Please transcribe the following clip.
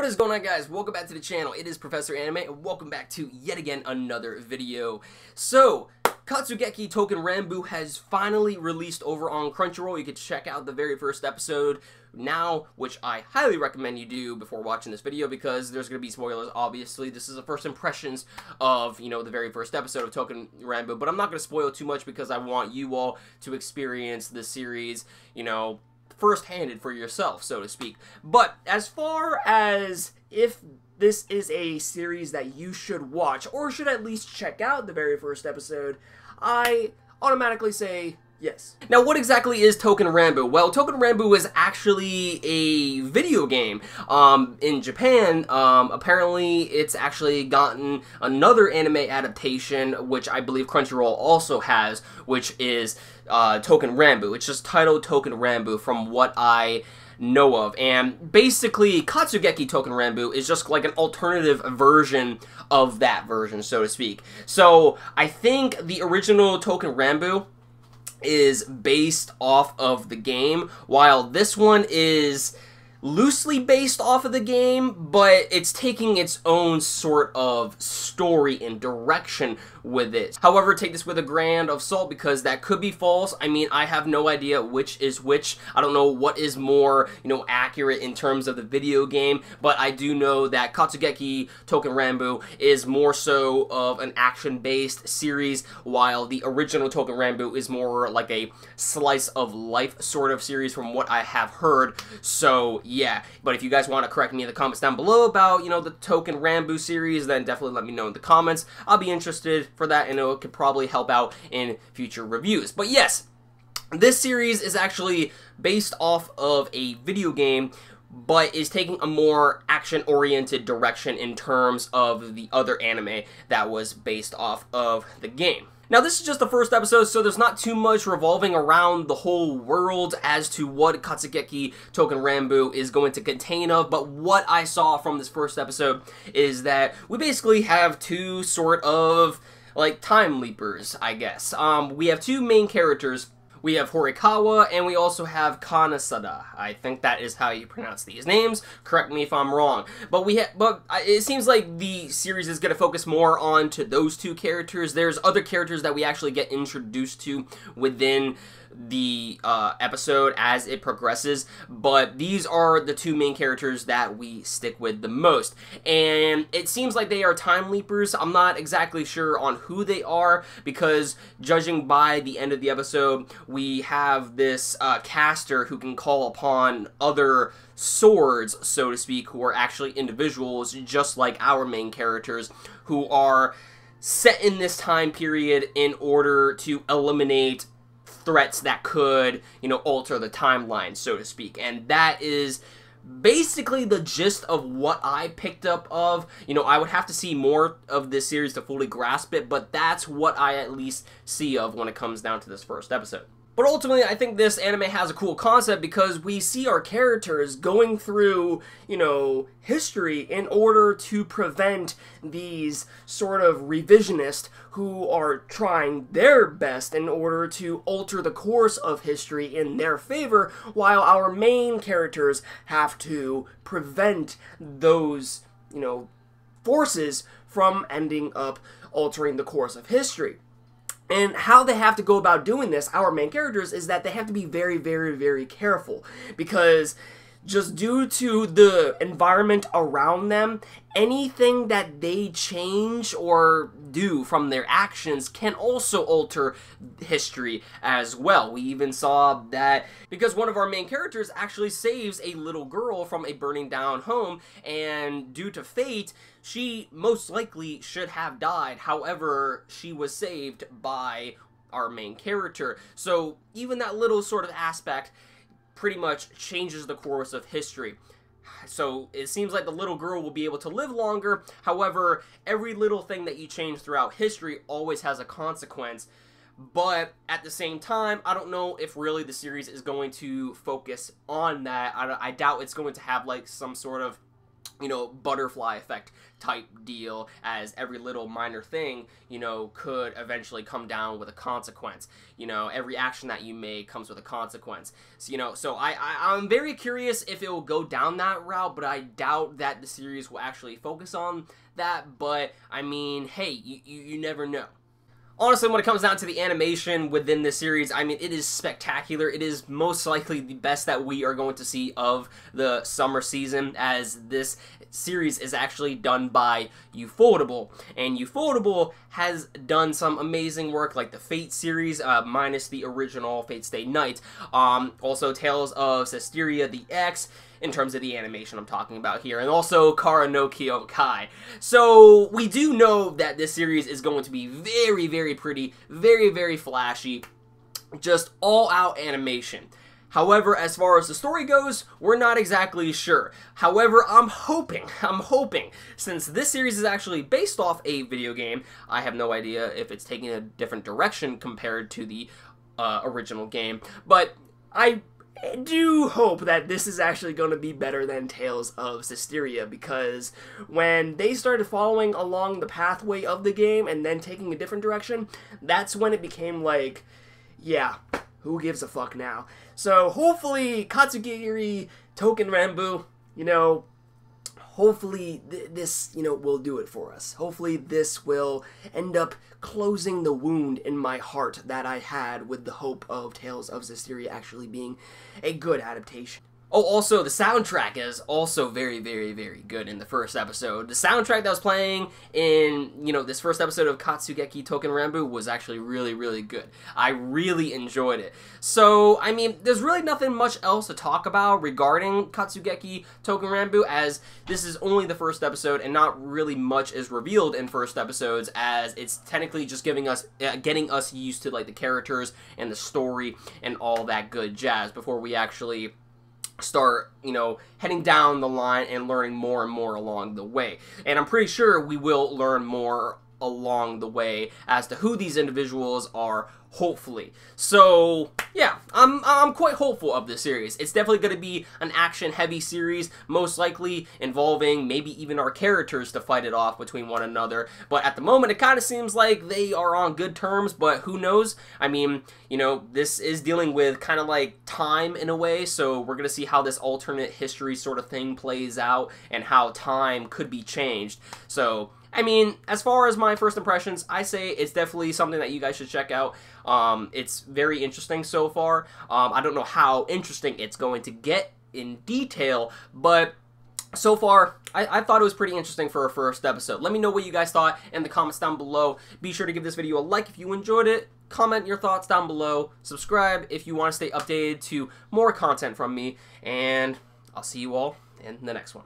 What is going on, guys? Welcome back to the channel. It is Professor Anime, and welcome back to yet again another video. So, Katsugeki Touken Ranbu has finally released over on Crunchyroll. You can check out the very first episode now, which I highly recommend you do before watching this video because there's going to be spoilers, obviously. This is the first impressions of, the very first episode of Touken Ranbu, but I'm not going to spoil too much because I want you all to experience the series, first-handed for yourself, so to speak. But as far as if this is a series that you should watch, or should at least check out the very first episode, I automatically say yes. Now, what exactly is Touken Ranbu? Well, Touken Ranbu is actually a video game. In Japan, apparently it's actually gotten another anime adaptation, which I believe Crunchyroll also has, which is Touken Ranbu. It's just titled Touken Ranbu from what I know of. And basically, Katsugeki Touken Ranbu is just like an alternative version of that version, so to speak. So, I think the original Touken Ranbu is based off of the game, while this one is loosely based off of the game, but it's taking its own sort of story and direction with it. However, take this with a grain of salt because that could be false. I mean, I have no idea which is which. I don't know what is more, accurate in terms of the video game, but I do know that Katsugeki Touken Ranbu is more so of an action-based series, while the original Touken Ranbu is more like a slice of life sort of series from what I have heard. So, yeah, but if you guys want to correct me in the comments down below about, the Touken Ranbu series, then definitely let me know in the comments. I'll be interested for that, and it could probably help out in future reviews. But yes, this series is actually based off of a video game, but is taking a more action-oriented direction in terms of the other anime that was based off of the game. Now, this is just the first episode, so there's not too much revolving around the whole world as to what Katsugeki Touken Ranbu is going to contain of, but what I saw from this first episode is that we basically have two sort of, time leapers, I guess. We have two main characters. We have Horikawa, and we also have Kanasada. I think that is how you pronounce these names. Correct me if I'm wrong. But it seems like the series is going to focus more on to those two characters. There's other characters that we actually get introduced to within the episode as it progresses, but these are the two main characters that we stick with the most. And it seems like they are time leapers. I'm not exactly sure on who they are, because judging by the end of the episode, we have this caster who can call upon other swords, so to speak, who are actually individuals just like our main characters, who are set in this time period in order to eliminate threats that could, alter the timeline, so to speak. And that is basically the gist of what I picked up of. I would have to see more of this series to fully grasp it, but that's what I at least see of when it comes down to this first episode. But ultimately, I think this anime has a cool concept because we see our characters going through, history in order to prevent these sort of revisionists who are trying their best in order to alter the course of history in their favor, while our main characters have to prevent those, forces from ending up altering the course of history. And how they have to go about doing this, our main characters, is that they have to be very, very, very careful. Because just due to the environment around them, anything that they change or do from their actions can also alter history as well. We even saw that because one of our main characters actually saves a little girl from a burning down home, and due to fate, she most likely should have died. However, she was saved by our main character. So even that little sort of aspect pretty much changes the course of history. So it seems like the little girl will be able to live longer. However, every little thing that you change throughout history always has a consequence. But at the same time, I don't know if really the series is going to focus on that. I doubt it's going to have some sort of you know, butterfly effect type deal, as every little minor thing, you know, could eventually come down with a consequence. You know, every action that you make comes with a consequence. So, you know, so I'm very curious if it will go down that route, but I doubt that the series will actually focus on that. But, I mean, hey, you never know. Honestly, when it comes down to the animation within this series, I mean, it is spectacular. It is most likely the best that we are going to see of the summer season, as this series is actually done by Ufotable. And Ufotable has done some amazing work, like the Fate series, minus the original Fate Stay Night. Also, Tales of Zestiria the X, in terms of the animation I'm talking about here, and also Kara no Kyokai. So we do know that this series is going to be very, very pretty, very, very flashy, just all-out animation. However, as far as the story goes, we're not exactly sure. However, I'm hoping, since this series is actually based off a video game, I have no idea if it's taking a different direction compared to the original game, but I do hope that this is actually going to be better than Tales of Zestiria, because when they started following along the pathway of the game and then taking a different direction, that's when it became like, yeah, who gives a fuck now? So hopefully Katsugeki Touken Ranbu, you know, hopefully this, you know, will do it for us. Hopefully this will end up closing the wound in my heart that I had with the hope of Tales of Zestiria actually being a good adaptation. Oh, also, the soundtrack is also very, very, very good in the first episode. The soundtrack that was playing in, you know, this first episode of Katsugeki Touken Ranbu was actually really, really good. I really enjoyed it. So, I mean, there's really nothing much else to talk about regarding Katsugeki Touken Ranbu, as this is only the first episode, and not really much is revealed in first episodes, as it's technically just giving us, getting us used to, like, the characters and the story and all that good jazz before we actually start, you know, heading down the line and learning more and more along the way. And I'm pretty sure we will learn more along the way as to who these individuals are, hopefully. So, yeah, I'm quite hopeful of this series. It's definitely going to be an action-heavy series, most likely involving maybe even our characters to fight it off between one another. But at the moment, it kind of seems like they are on good terms, but who knows? I mean, you know, this is dealing with kind of like time in a way, so we're going to see how this alternate history sort of thing plays out and how time could be changed. So, I mean, as far as my first impressions, I say it's definitely something that you guys should check out. It's very interesting so far. I don't know how interesting it's going to get in detail, but so far, I thought it was pretty interesting for a first episode. Let me know what you guys thought in the comments down below. Be sure to give this video a like if you enjoyed it. Comment your thoughts down below. Subscribe if you want to stay updated to more content from me. And I'll see you all in the next one.